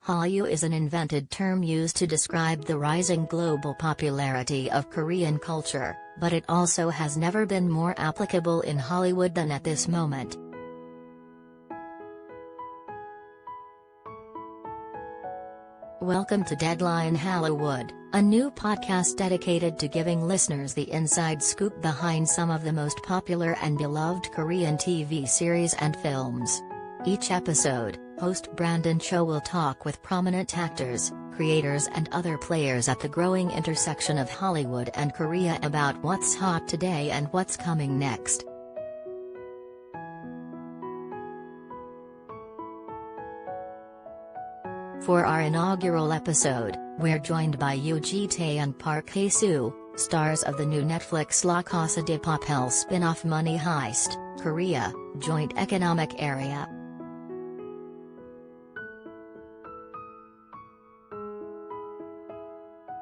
Hallyu is an invented term used to describe the rising global popularity of Korean culture, but it also has never been more applicable in Hollywood than at this moment. Welcome to Deadline Hallywood, a new podcast dedicated to giving listeners the inside scoop behind some of the most popular and beloved Korean TV series and films. Each episode, host Brandon Choe will talk with prominent actors, creators and other players at the growing intersection of Hollywood and Korea about what's hot today and what's coming next. For our inaugural episode, we're joined by Yoo Ji-tae and Hae-soo, stars of the new Netflix La Casa de Papel spin-off Money Heist, Korea, Joint Economic Area.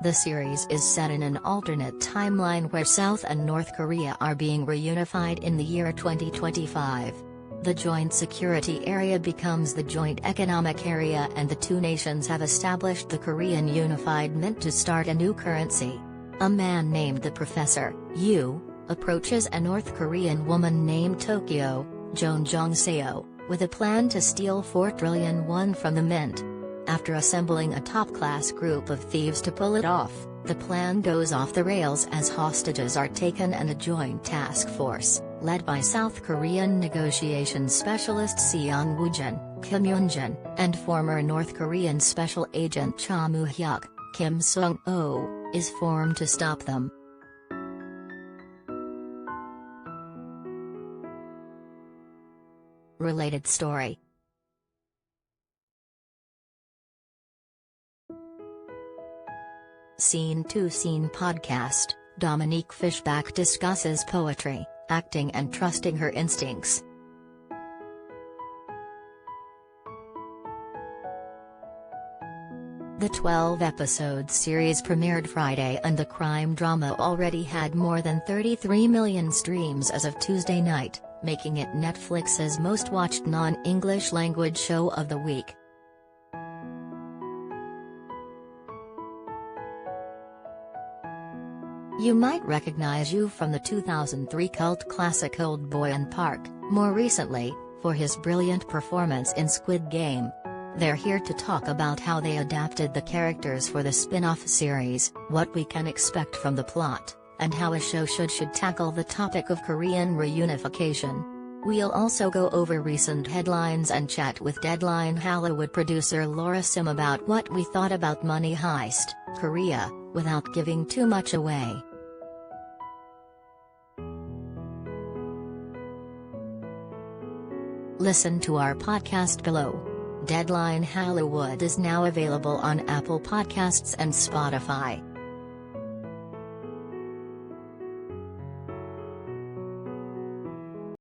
The series is set in an alternate timeline where South and North Korea are being reunified in the year 2025. The Joint Security Area becomes the Joint Economic Area, and the two nations have established the Korean Unified Mint to start a new currency. A man named the Professor, Yoo, approaches a North Korean woman named Tokyo, Joan Jong-seo, with a plan to steal 4 trillion won from the mint. After assembling a top-class group of thieves to pull it off, the plan goes off the rails as hostages are taken and a joint task force, led by South Korean negotiations specialist Seong Woo-jin, Kim Yoon-jin, and former North Korean special agent Cha Moo-hyuk, Kim Sung-oh, is formed to stop them. Related story. Scene to Scene podcast, Dominique Fishback discusses poetry, acting and trusting her instincts. The 12-episode series premiered Friday, and the crime drama already had more than 33 million streams as of Tuesday night, making it Netflix's most-watched non-English language show of the week. You might recognize Yoo from the 2003 cult classic Old Boy and Park, more recently, for his brilliant performance in Squid Game. They're here to talk about how they adapted the characters for the spin-off series, what we can expect from the plot, and how a show should tackle the topic of Korean reunification. We'll also go over recent headlines and chat with Deadline Hallywood producer Laura Sim about what we thought about Money Heist, Korea, without giving too much away. Listen to our podcast below. Deadline Hallywood is now available on Apple Podcasts and Spotify.